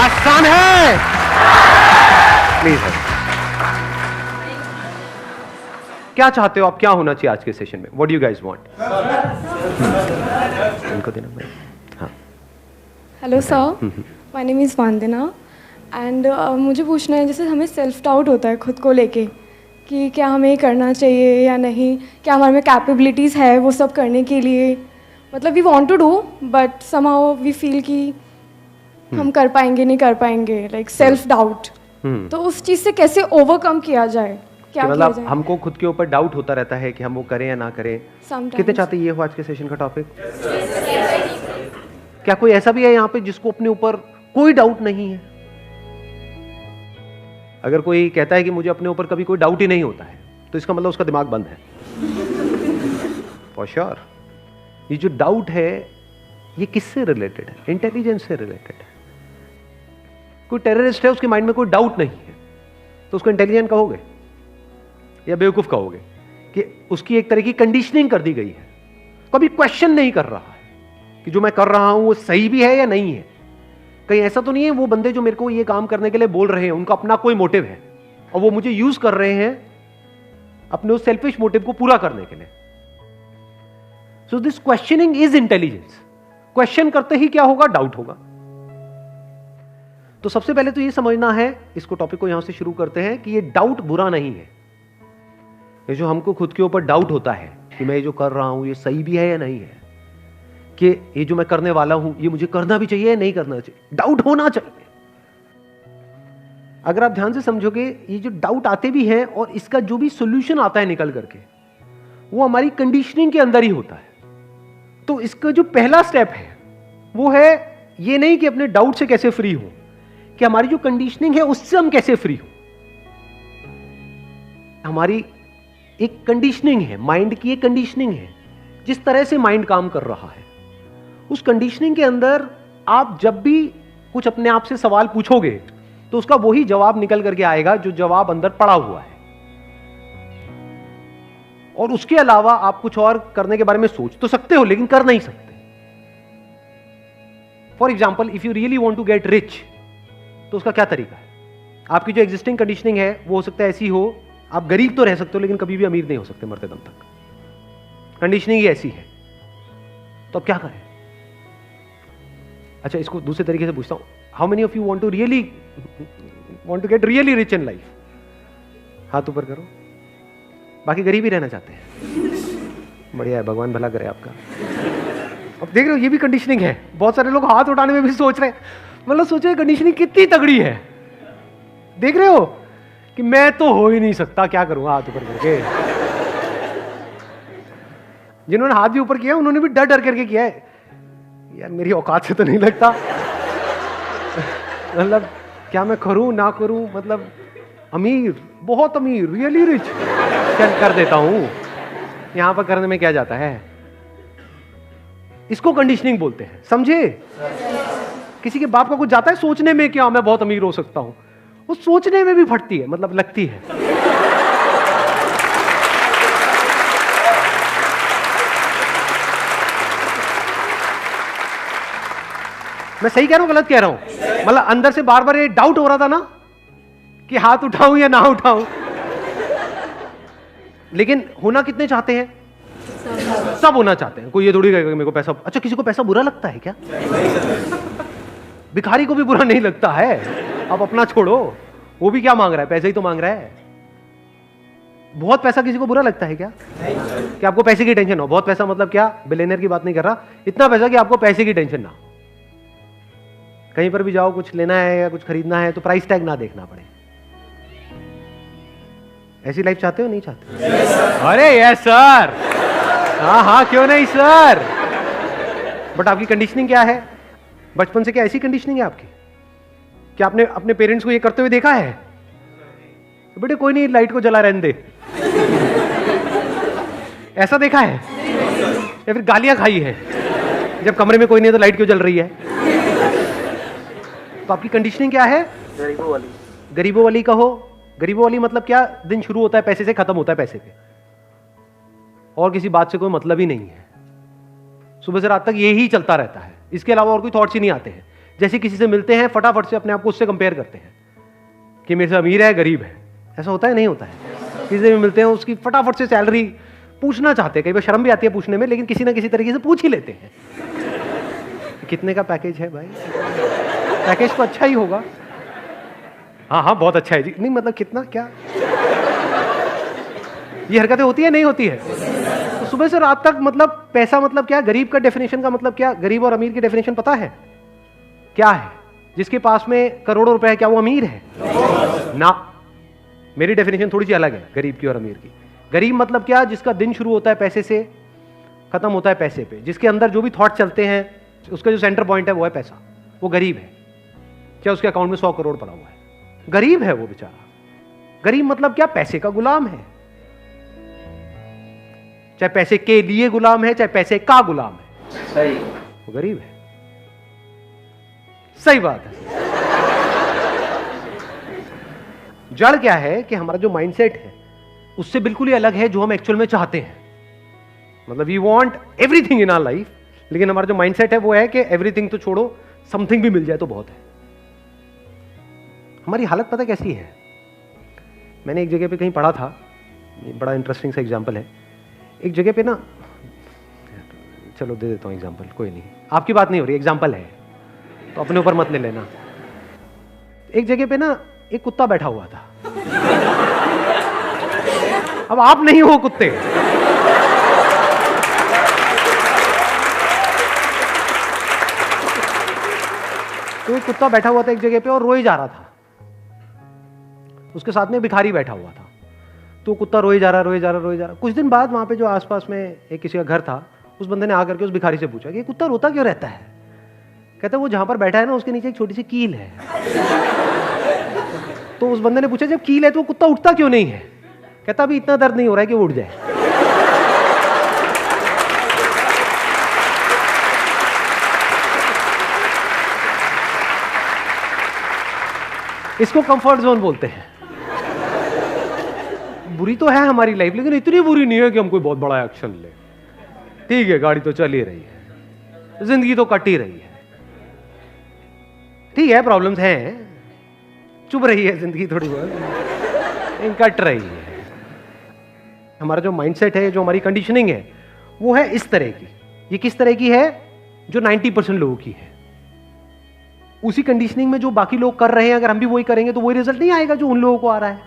आसान है। प्लीज है। क्या चाहते हो आप, क्या होना चाहिए आज के सेशन में? What do you guys want? इनको देना मैं। हाँ। Hello sir, my name is Vandana and मुझे पूछना है, जैसे हमें सेल्फ डाउट होता है खुद को लेके कि क्या हमें ये करना चाहिए या नहीं, क्या हमारे में कैपेबिलिटीज़ है वो सब करने के लिए। मतलब we want to do but somehow we feel कि हम कर पाएंगे नहीं कर पाएंगे, लाइक सेल्फ डाउट। तो उस चीज़ से कैसे ओवरकम किया जाए, क्या किया मतलब जाए? हमको खुद के ऊपर डाउट होता रहता है कि हम वो करें या ना करें। Sometimes. कितने चाहते ये हो आज के सेशन का टॉपिक? क्या कोई ऐसा भी है यहाँ पे जिसको अपने ऊपर कोई डाउट नहीं है? अगर कोई कहता है कि मुझे अपने ऊपर कभी कोई डाउट ही नहीं होता है, तो इसका मतलब उसका दिमाग बंद है। For sure. ये जो डाउट है ये किससे रिलेटेड है? इंटेलिजेंस से रिलेटेड है। कोई टेररिस्ट है, उसके माइंड में कोई डाउट नहीं है, तो उसको इंटेलिजेंट कहोगे या बेवकूफ कहोगे? कि उसकी एक तरह की कंडीशनिंग कर दी गई है, कभी क्वेश्चन नहीं कर रहा है कि जो मैं कर रहा हूं वो सही भी है या नहीं है। कहीं ऐसा तो नहीं है वो बंदे जो मेरे को ये काम करने के लिए बोल रहे हैं उनका अपना कोई मोटिव है और वो मुझे यूज कर रहे हैं अपने उस सेल्फिश मोटिव को पूरा करने के लिए। So this questioning is intelligence. Question करते ही क्या होगा? डाउट होगा। तो सबसे पहले तो ये समझना है, इसको टॉपिक को यहां से शुरू करते हैं, कि ये डाउट बुरा नहीं है। ये जो हमको खुद के ऊपर डाउट होता है कि मैं ये जो कर रहा हूं ये सही भी है या नहीं है, कि ये जो मैं करने वाला हूं ये मुझे करना भी चाहिए या नहीं करना चाहिए, डाउट होना चाहिए। अगर आप ध्यान से समझोगे, ये जो डाउट आते भी हैं और इसका जो भी सॉल्यूशन आता है निकल करके, वो हमारी कंडीशनिंग के अंदर ही होता है। तो इसका जो पहला स्टेप है वो है ये नहीं कि अपने डाउट से कैसे फ्री हो, कि हमारी जो कंडीशनिंग है उससे हम कैसे फ्री हो। हमारी एक कंडीशनिंग है, माइंड की एक कंडीशनिंग है, जिस तरह से माइंड काम कर रहा है उस कंडीशनिंग के अंदर आप जब भी कुछ अपने आप से सवाल पूछोगे तो उसका वही जवाब निकल करके आएगा जो जवाब अंदर पड़ा हुआ है, और उसके अलावा आप कुछ और करने के बारे में सोच तो सकते हो लेकिन कर नहीं सकते। For example, if you really want to get rich, तो उसका क्या तरीका है? आपकी जो एग्जिस्टिंग कंडीशनिंग है वो हो सकता है ऐसी हो, आप गरीब तो रह सकते हो लेकिन कभी भी अमीर नहीं हो सकते मरते दम तक। कंडीशनिंग ही ऐसी है। तो अब क्या करें? अच्छा, इसको दूसरे तरीके से पूछता हूं, how many of you want to get really rich in life? हाथ ऊपर करो। बाकी गरीब ही रहना चाहते हैं। बढ़िया है, भगवान भला करे आपका। अब देख रहे हो, ये भी कंडीशनिंग है। बहुत सारे लोग हाथ उठाने में भी सोच रहे हैं, मतलब सोचो कंडीशनिंग कितनी तगड़ी है। देख रहे हो कि मैं तो हो ही नहीं सकता, क्या करूंगा हाथ ऊपर करके। जिन्होंने हाथ भी ऊपर किया उन्होंने भी डर डर करके किया है, यार मेरी औकात से तो नहीं लगता। मतलब क्या मैं करूं ना करूं, मतलब अमीर, बहुत अमीर, रियली रिच क्या कर देता हूं। यहां पर करने में क्या जाता है? इसको कंडीशनिंग बोलते हैं, समझे? किसी के बाप का कुछ जाता है सोचने में क्या मैं बहुत अमीर हो सकता हूं, वो सोचने में भी फटती है, मतलब लगती है। मैं सही कह रहा हूं गलत कह रहा हूं? मतलब अंदर से बार बार ये डाउट हो रहा था ना कि हाथ उठाऊं या ना उठाऊं, लेकिन होना कितने चाहते हैं? सब होना चाहते हैं। कोई ये थोड़ी कहेगा मेरे को पैसा। अच्छा, किसी को पैसा बुरा लगता है क्या? भिखारी को भी बुरा नहीं लगता है। अब अपना छोड़ो, वो भी क्या मांग रहा है? पैसे ही तो मांग रहा है। बहुत पैसा किसी को बुरा लगता है क्या? कि आपको पैसे की टेंशन हो? बहुत पैसा मतलब क्या? बिलियनर की बात नहीं कर रहा, इतना पैसा कि आपको पैसे की टेंशन ना हो। कहीं पर भी जाओ, कुछ लेना है या कुछ खरीदना है तो प्राइस टैग ना देखना पड़े। ऐसी लाइफ चाहते हो नहीं चाहते? अरे यस सर, हाँ हाँ क्यों नहीं सर। बट आपकी कंडीशनिंग क्या है? बचपन से क्या ऐसी कंडीशनिंग है आपकी? क्या आपने अपने पेरेंट्स को ये करते हुए देखा है? तो बेटे कोई नहीं, लाइट को जला रहने दे, ऐसा देखा है? या फिर गालियां खाई है जब कमरे में कोई नहीं है तो लाइट क्यों जल रही है? तो आपकी कंडीशनिंग क्या है? गरीबों वाली। गरीबों वाली कहो। गरीबों वाली मतलब क्या? दिन शुरू होता है पैसे से, खत्म होता है पैसे पे, और किसी बात से कोई मतलब ही नहीं है। सुबह से रात तक यही चलता रहता है, इसके अलावा और कोई थॉट्स ही नहीं आते हैं। जैसे किसी से मिलते हैं फटाफट से अपने आप को उससे कंपेयर करते हैं कि मेरे से अमीर है गरीब है। ऐसा होता है नहीं होता है? किसी से भी मिलते हैं उसकी फटाफट से सैलरी पूछना चाहते हैं, कई बार शर्म भी आती है पूछने में, लेकिन किसी ना किसी तरीके से पूछ ही लेते हैं कितने का पैकेज है भाई, पैकेज तो अच्छा ही होगा, हाँ हाँ बहुत अच्छा है जी, नहीं मतलब कितना क्या, ये हरकतें होती है नहीं होती है? तो सुबह से रात तक मतलब पैसा मतलब क्या, गरीब का डेफिनेशन का मतलब क्या, गरीब और अमीर की डेफिनेशन पता है क्या है? जिसके पास में करोड़ों रुपए है क्या वो अमीर है? ना, मेरी डेफिनेशन थोड़ी सी अलग है गरीब की और अमीर की। गरीब मतलब क्या, जिसका दिन शुरू होता है पैसे से, खत्म होता है पैसे पे, जिसके अंदर जो भी थॉट चलते हैं उसका जो सेंटर पॉइंट है वो है पैसा, वो गरीब है। क्या उसके अकाउंट में 100 करोड़ पड़ा हुआ है, गरीब है वो बेचारा। गरीब मतलब क्या, पैसे का गुलाम है, चाहे पैसे के लिए गुलाम है चाहे पैसे का गुलाम है, सही, वो गरीब है। सही बात है। जड़ क्या है कि हमारा जो माइंडसेट है उससे बिल्कुल ही अलग है जो हम एक्चुअल में चाहते हैं। मतलब we want everything in our life, लेकिन हमारा जो माइंडसेट है वो है कि एवरीथिंग तो छोड़ो, समथिंग भी मिल जाए तो बहुत है। हमारी हालत पता कैसी है? मैंने एक जगह पे कहीं पढ़ा था, बड़ा इंटरेस्टिंग सा एग्जांपल है। एक जगह पे ना, चलो दे देता हूं एग्जांपल, कोई नहीं, आपकी बात नहीं हो रही, एग्जांपल है तो अपने ऊपर मत ले लेना। एक जगह पे ना एक कुत्ता बैठा हुआ था, अब आप नहीं हो कुत्ते, तो एक कुत्ता बैठा हुआ था एक जगह पे और रोए जा रहा था। उसके साथ में भिखारी बैठा हुआ था, तो कुत्ता रोए जा रहा। कुछ दिन बाद वहां पे जो आसपास में एक किसी का घर था, उस बंदे ने आकर के उस भिखारी से पूछा कि कुत्ता रोता क्यों रहता है? कहता वो जहां पर बैठा है ना उसके नीचे एक छोटी सी कील है। तो उस बंदे ने पूछा जब कील है तो वो कुत्ता उठता क्यों नहीं है? कहता अभी इतना दर्द नहीं हो रहा है कि वो उठ जाए। इसको कंफर्ट जोन बोलते हैं। बुरी तो है हमारी लाइफ, लेकिन इतनी बुरी नहीं है कि हम कोई बहुत बड़ा एक्शन ले। ठीक है, गाड़ी तो चल ही रही है, जिंदगी तो कट ही रही है, ठीक है प्रॉब्लम्स हैं, चुभ रही है जिंदगी थोड़ी बहुत, कट रही है। हमारा जो माइंडसेट है, जो हमारी कंडीशनिंग है, वो है इस तरह की। ये किस तरह की है? जो 90% लोगों की है। उसी कंडीशनिंग में जो बाकी लोग कर रहे हैं, अगर हम भी वही करेंगे तो वही रिजल्ट नहीं आएगा जो उन लोगों को आ रहा है।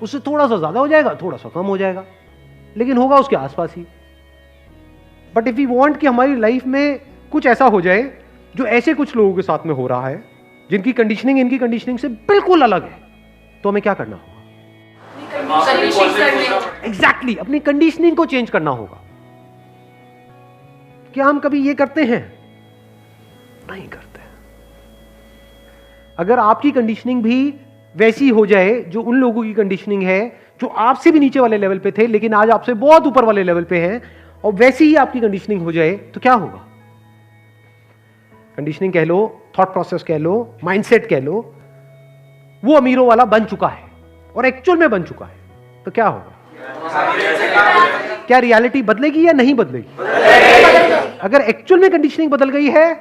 उससे थोड़ा सा ज्यादा हो जाएगा, थोड़ा सा कम हो जाएगा, लेकिन होगा उसके आसपास ही। बट इफ वी वांट कि हमारी लाइफ में कुछ ऐसा हो जाए जो ऐसे कुछ लोगों के साथ में हो रहा है, जिनकी कंडीशनिंग इनकी कंडीशनिंग से बिल्कुल अलग है, तो हमें क्या करना होगा? एग्जैक्टली, अपनी कंडीशनिंग को चेंज करना होगा। क्या हम कभी ये करते हैं? नहीं करते। अगर आपकी कंडीशनिंग भी वैसी हो जाए जो उन लोगों की कंडीशनिंग है जो आपसे भी नीचे वाले लेवल पे थे लेकिन आज आपसे बहुत ऊपर वाले लेवल पे हैं, और वैसी ही आपकी कंडीशनिंग हो जाए, तो क्या होगा? कंडीशनिंग कह लो, थॉट प्रोसेस कह लो, माइंडसेट कह लो, वो अमीरों वाला बन चुका है और एक्चुअल में बन चुका है, तो क्या होगा? क्या रियलिटी बदलेगी या नहीं बदलेगी? अगर एक्चुअल में कंडीशनिंग बदल गई है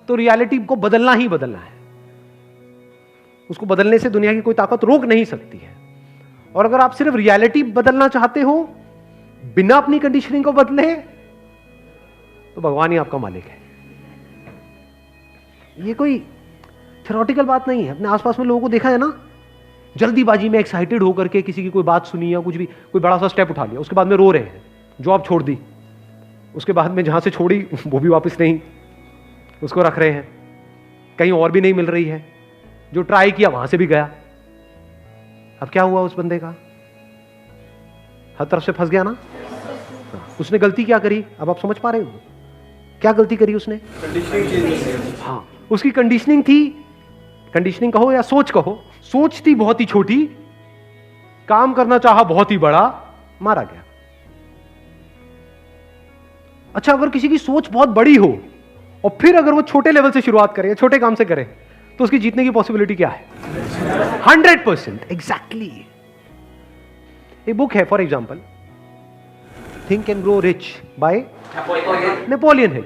तो रियलिटी को बदलना ही बदलना है। उसको बदलने से दुनिया की कोई ताकत रोक नहीं सकती है। और अगर आप सिर्फ रियलिटी बदलना चाहते हो बिना अपनी कंडीशनिंग को बदले, तो भगवान ही आपका मालिक है। ये कोई थ्योरेटिकल बात नहीं है। अपने आसपास में लोगों को देखा है ना, जल्दीबाजी में एक्साइटेड होकर के किसी की कोई बात सुनी या कुछ भी, कोई बड़ा सा स्टेप उठा लिया, उसके बाद में रो रहे हैं, जॉब छोड़ दी, उसके बाद में जहां से छोड़ी वो भी वापस नहीं, उसको रख रहे हैं, कहीं और भी नहीं मिल रही है, जो ट्राई किया वहां से भी गया। अब क्या हुआ उस बंदे का? हर तरफ से फंस गया ना। उसने गलती क्या करी? अब आप समझ पा रहे हो क्या गलती करी उसने? हाँ, उसकी कंडीशनिंग थी, कंडीशनिंग कहो या सोच कहो, सोच थी बहुत ही छोटी, काम करना चाहा बहुत ही बड़ा, मारा गया। अच्छा, अगर किसी की सोच बहुत बड़ी हो और फिर अगर वो छोटे लेवल से शुरुआत करे, छोटे काम से करे, तो उसकी जीतने की पॉसिबिलिटी क्या है? 100%। एग्जैक्टली। एक बुक है for example, think and grow rich by Napoleon Hill.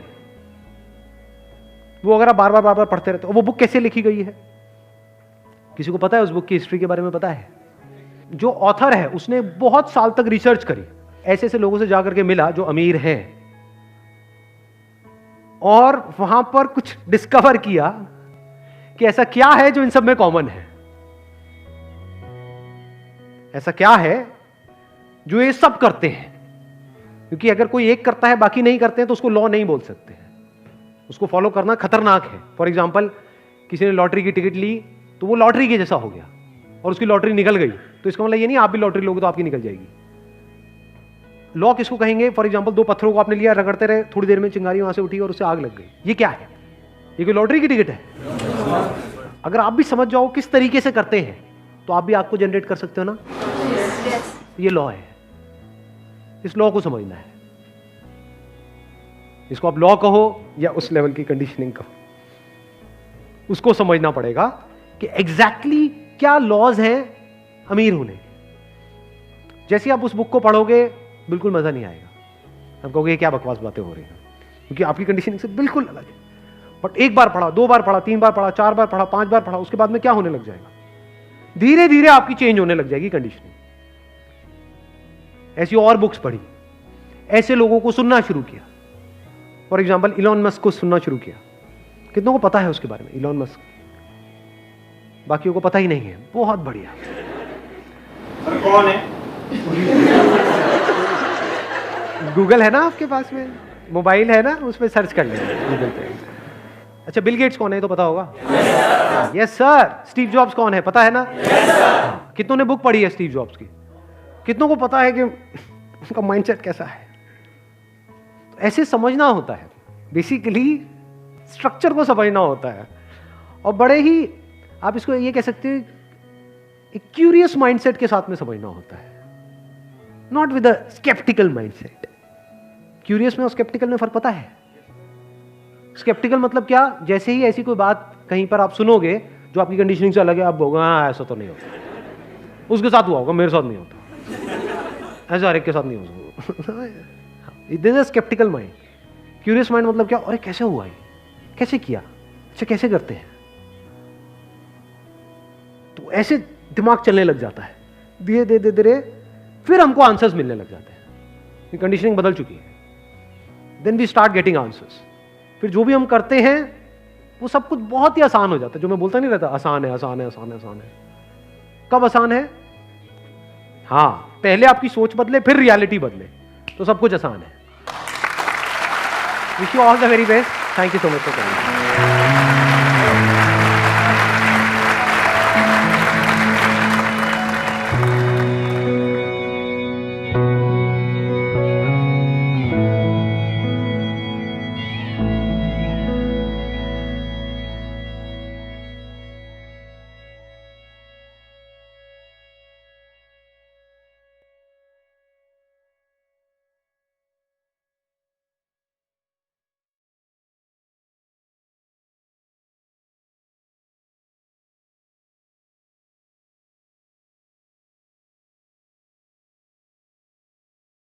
वो अगर आप बार बार पढ़ते रहते हो, वो बुक कैसे लिखी गई है? किसी को पता है उस बुक की हिस्ट्री के बारे में पता है? जो ऑथर है उसने बहुत साल तक रिसर्च करी, ऐसे ऐसे लोगों से जाकर के मिला जो अमीर हैं, और वहां पर कुछ डिस्कवर किया कि ऐसा क्या है जो इन सब में कॉमन है, ऐसा क्या है जो ये सब करते हैं। क्योंकि अगर कोई एक करता है बाकी नहीं करते हैं तो उसको लॉ नहीं बोल सकते हैं, उसको फॉलो करना खतरनाक है। फॉर एग्जाम्पल, किसी ने लॉटरी की टिकट ली तो वो लॉटरी के जैसा हो गया और उसकी लॉटरी निकल गई, तो इसका मतलब ये नहीं आप भी लॉटरी लोगे तो आपकी निकल जाएगी। लॉ किसको कहेंगे? फॉर एग्जाम्पल, 2 पत्थरों को आपने लिया, रगड़ते रहे, थोड़ी देर में चिंगारी वहां से उठी और उससे आग लग गई, ये क्या है? ये कोई लॉटरी की टिकट है? अगर आप भी समझ जाओ किस तरीके से करते हैं तो आप भी आग को जनरेट कर सकते हो ना। ये लॉ है, इस लॉ को समझना है। इसको आप लॉ कहो या उस लेवल की कंडीशनिंग कहो, उसको समझना पड़ेगा कि एग्जैक्टली क्या लॉज हैं अमीर होने के। जैसे आप उस बुक को पढ़ोगे बिल्कुल मजा नहीं आएगा, आप कहोगे क्या बकवास बातें हो रही हैं, क्योंकि आपकी कंडीशनिंग से बिल्कुल अलग है। बट एक बार पढ़ा, 2 बार पढ़ा, 3 बार पढ़ा, 4 बार पढ़ा, 5 बार पढ़ा, उसके बाद में क्या होने लग जाएगा? धीरे धीरे आपकी चेंज होने लग जाएगी कंडीशनिंग। ऐसी और बुक्स पढ़ी, ऐसे लोगों को सुनना शुरू किया। फॉर एग्जाम्पल, इलॉन मस्क को सुनना शुरू किया। कितनों को पता है उसके बारे में? इलॉन मस्क, बाकियों को पता ही नहीं है। बहुत बढ़िया। कौन है? गूगल है ना आपके पास में, मोबाइल है ना, उस पर सर्च कर लेंगे गूगल पे। अच्छा, बिल गेट्स कौन है तो पता होगा? Yes sir. स्टीव जॉब्स कौन है पता है ना? कितनों ने बुक पढ़ी है स्टीव जॉब्स की? कितनों को पता है कि उनका माइंडसेट कैसा है? ऐसे समझना होता है, बेसिकली स्ट्रक्चर को समझना होता है, और बड़े ही आप इसको ये कह सकते हैं एक क्यूरियस माइंडसेट के साथ में समझना होता है, not with a sceptical mindset. Curious में और स्केप्टिकल में फर्क पता है? स्केप्टिकल मतलब क्या? जैसे ही ऐसी कोई बात कहीं पर आप सुनोगे जो आपकी कंडीशनिंग से अलग है, आप बोलोगे हाँ ऐसा तो नहीं होता, उसके साथ हुआ होगा, मेरे साथ नहीं होता, ऐसा हर एक के साथ नहीं होता। This is sceptical mind. Curious mind मतलब क्या? अरे कैसे हुआ ये, कैसे किया, अच्छा कैसे करते हैं? तो ऐसे दिमाग चलने लग जाता है, धीरे धीरे धीरे फिर हमको आंसर्स मिलने लग जाते हैं, कंडीशनिंग बदल चुकी है। Then we start getting answers. फिर जो भी हम करते हैं वो सब कुछ बहुत ही आसान हो जाता है। जो मैं बोलता नहीं रहता आसान है, आसान है, आसान है, आसान है। कब आसान है? हाँ, पहले आपकी सोच बदले, फिर रियलिटी बदले, तो सब कुछ आसान है। Wish you all the very best. Thank you so much for coming.